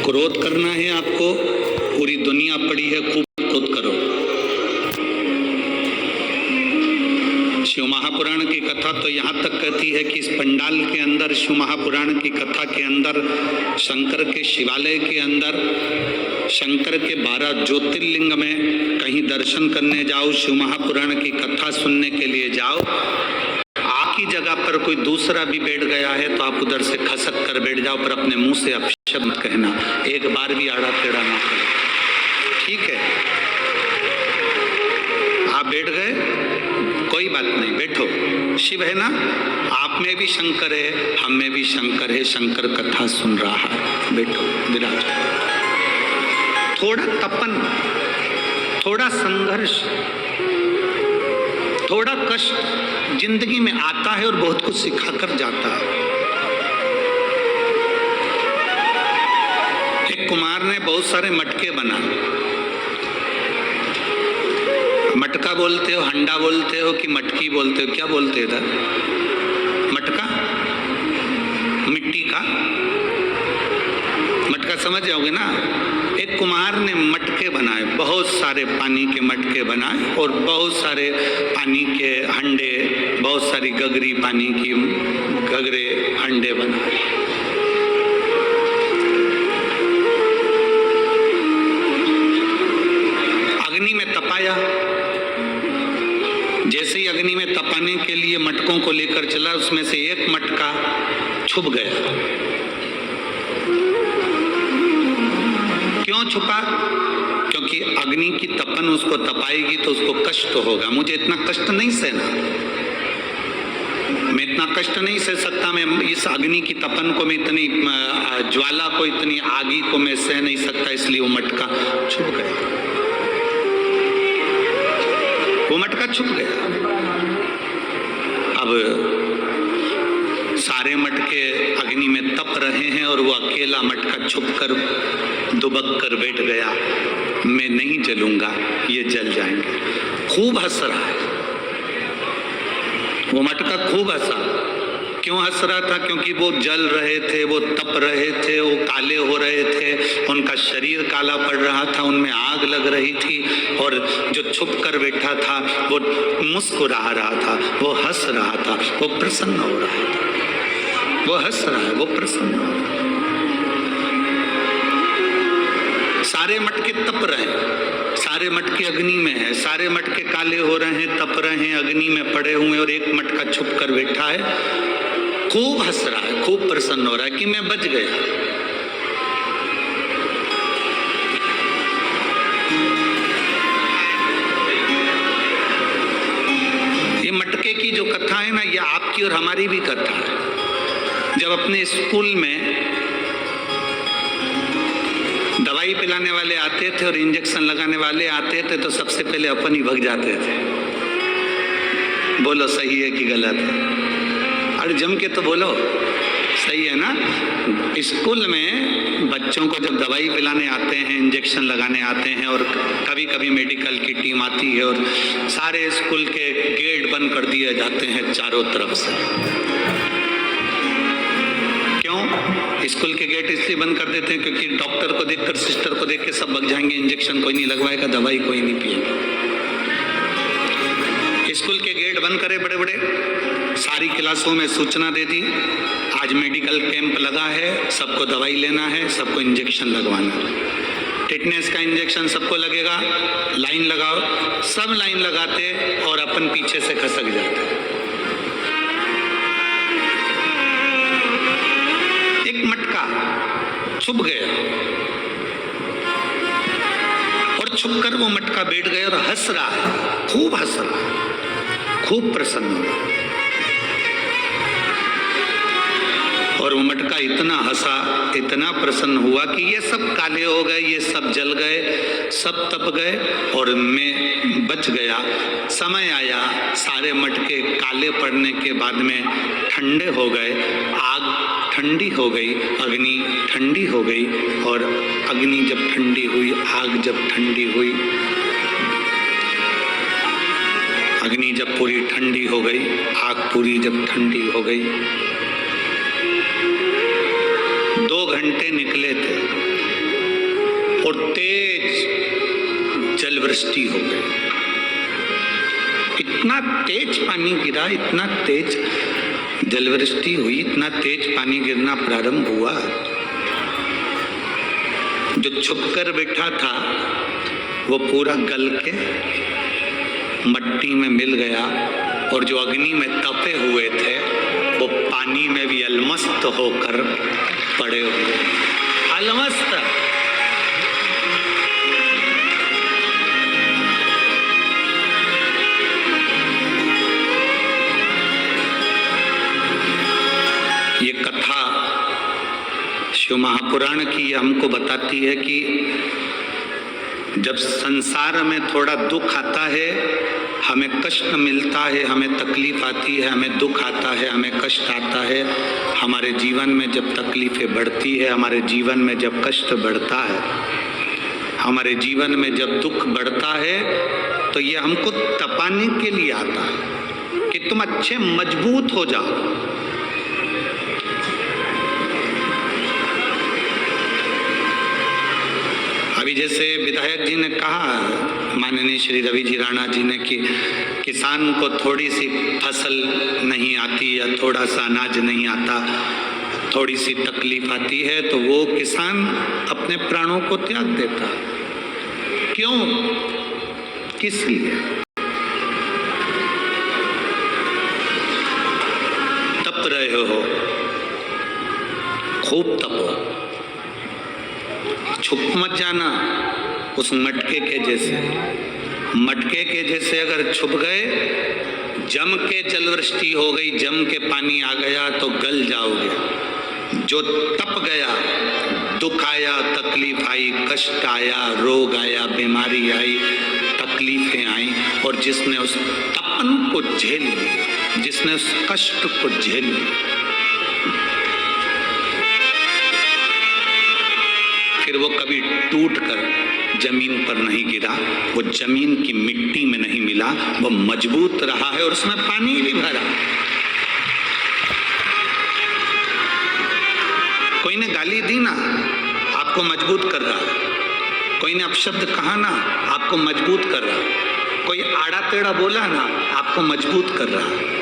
क्रोध करना है आपको, पूरी दुनिया पड़ी है, खूब क्रोध करो। शिव महापुराण की कथा तो यहाँ तक कहती है कि इस पंडाल के अंदर, शिव महापुराण की कथा के अंदर, शंकर के शिवालय के अंदर, शंकर के 12 ज्योतिर्लिंग में कहीं दर्शन करने जाओ, शिव महापुराण की कथा सुनने के लिए जाओ, आपकी जगह पर कोई दूसरा भी बैठ गया है तो आप उधर से खसक कर बैठ जाओ, पर अपने मुंह से अपशब्द मत कहना, एक बार भी आड़ा टेढ़ा ना करो, ठीक है? आप बैठ गए, कोई बात नहीं, बैठो। शिव है ना, आप में भी शंकर है, हम में भी शंकर है, शंकर कथा सुन रहा है, बैठो, विराज। थोड़ा तपन, थोड़ा संघर्ष, थोड़ा कष्ट जिंदगी में आता है और बहुत कुछ सिखाकर जाता है। एक कुमार ने बहुत सारे मटके बनाए। मटका बोलते हो, हंडा बोलते हो कि मटकी बोलते हो, क्या बोलते हो इधर? मटका, मिट्टी का मटका, समझ जाओगे ना। एक कुम्हार ने मटके बनाए, बहुत सारे पानी के मटके बनाए और बहुत सारे पानी के हंडे, बहुत सारी गगरी पानी की गगरे हंडे बनाए। अग्नि में तपाया। जैसे ही अग्नि में तपाने के लिए मटकों को लेकर चला, उसमें से एक मटका छुप गया। क्यों छुपा? क्योंकि अग्नि की तपन उसको तपाएगी तो उसको कष्ट होगा। मुझे इतना कष्ट नहीं सहना, मैं इतना कष्ट नहीं सह सकता, मैं इस अग्नि की तपन को, मैं इतनी ज्वाला को, इतनी आगी को मैं सह नहीं सकता, इसलिए वो मटका छुप गया। वो मटका छुप गया। अब सारे मटके अग्नि में तप रहे हैं और वो अकेला मटका छुपकर दुबक कर बैठ गया, मैं नहीं जलूंगा, ये जल जाएंगे। खूब हंस रहा है वो मटका, खूब हंसा। क्यों हंस रहा था? क्योंकि वो जल रहे थे, वो तप रहे थे, वो काले हो रहे थे, उनका शरीर काला पड़ रहा था, उनमें आग लग रही थी, और जो छुप कर बैठा था वो मुस्कुरा रहा था, वो हंस रहा था, वो प्रसन्न हो रहा था। वो हंस रहा है, वो प्रसन्न हो रहा है। सारे मटके तप रहे हैं, सारे मटके अग्नि में है, सारे मटके काले हो रहे हैं, तप रहे हैं, अग्नि में पड़े हुए, और एक मटका छुप कर बैठा है, खूब हंस रहा है, खूब प्रसन्न हो रहा है कि मैं बच गया। ये मटके की जो कथा है ना, ये आपकी और हमारी भी कथा है। जब अपने स्कूल में दवाई पिलाने वाले आते थे और इंजेक्शन लगाने वाले आते थे तो सबसे पहले अपन ही भग जाते थे। बोलो सही है कि गलत है? अरे जम के तो बोलो, सही है ना? स्कूल में बच्चों को जब दवाई पिलाने आते हैं, इंजेक्शन लगाने आते हैं, और कभी कभी मेडिकल की टीम आती है और सारे स्कूल के गेट बंद कर दिए जाते हैं चारों तरफ से। क्यों स्कूल के गेट इसलिए बंद कर देते हैं? क्योंकि डॉक्टर को देखकर, सिस्टर को देख के सब भाग जाएंगे, इंजेक्शन कोई नहीं लगवाएगा, दवाई कोई नहीं पिएगा। स्कूल के गेट बंद करे बड़े बड़े, सारी क्लासों में सूचना दे दी, आज मेडिकल कैंप लगा है, सबको दवाई लेना है, सबको इंजेक्शन लगवाना है, टिटनेस का इंजेक्शन सबको लगेगा, लाइन लगाओ। सब लाइन लगाते और अपन पीछे से खसक जाते। एक मटका छुप गया और छुपकर वो मटका बैठ गया और हंस रहा है, खूब हंस रहा है, खूब प्रसन्न हो रहा है। और वो मटका इतना हंसा, इतना प्रसन्न हुआ कि ये सब काले हो गए, ये सब जल गए, सब तप गए और मैं बच गया। समय आया, सारे मटके काले पड़ने के बाद में ठंडे हो गए, आग ठंडी हो गई, अग्नि ठंडी हो गई, और अग्नि जब ठंडी हुई, आग जब ठंडी हुई, अग्नि जब पूरी ठंडी हो गई, आग पूरी जब ठंडी हो गई, 2 घंटे निकले थे, तेज जलवृष्टि हो गई। इतना तेज पानी गिरा, इतना तेज जलवृष्टि हुई, इतना तेज पानी गिरना प्रारंभ हुआ, जो छुपकर बैठा था वो पूरा गल के मट्टी में मिल गया, और जो अग्नि में तपे हुए थे वो पानी में भी अलमस्त होकर पड़े हुए। अलमस्त। ये कथा शिव महापुराण की हमको बताती है कि जब संसार में थोड़ा दुख आता है, हमें कष्ट मिलता है, हमें तकलीफ आती है, हमें दुख आता है, हमें कष्ट आता है, हमारे जीवन में जब तकलीफें बढ़ती है, हमारे जीवन में जब कष्ट बढ़ता है, हमारे जीवन में जब दुख बढ़ता है, तो ये हमको तपाने के लिए आता है कि तुम अच्छे मजबूत हो जाओ। अभी जैसे विधायक जी ने कहा, माननीय श्री रवि जी राणा जी ने, कि किसान को थोड़ी सी फसल नहीं आती या थोड़ा सा अनाज नहीं आता, थोड़ी सी तकलीफ आती है, तो वो किसान अपने प्राणों को त्याग देता। क्यों? किस लिए? तप रहे हो, खूब तपो, छुप मत जाना उस मटके के जैसे। मटके के जैसे अगर छुप गए, जम के जलवृष्टि हो गई, जम के पानी आ गया तो गल जाओगे। जो तप गया, दुख आया, तकलीफ आई, कष्ट आया, रोग आया, बीमारी आई, तकलीफें आई, और जिसने उस तपन को झेल लिया, जिसने उस कष्ट को झेल लिया, फिर वो कभी टूट कर जमीन पर नहीं गिरा, वो जमीन की मिट्टी में नहीं मिला, वो मजबूत रहा है और उसमें पानी भी भरा। कोई ने गाली दी ना, आपको मजबूत कर रहा। कोई ने अपशब्द कहा ना, आपको मजबूत कर रहा। कोई आड़ा टेढ़ा बोला ना, आपको मजबूत कर रहा।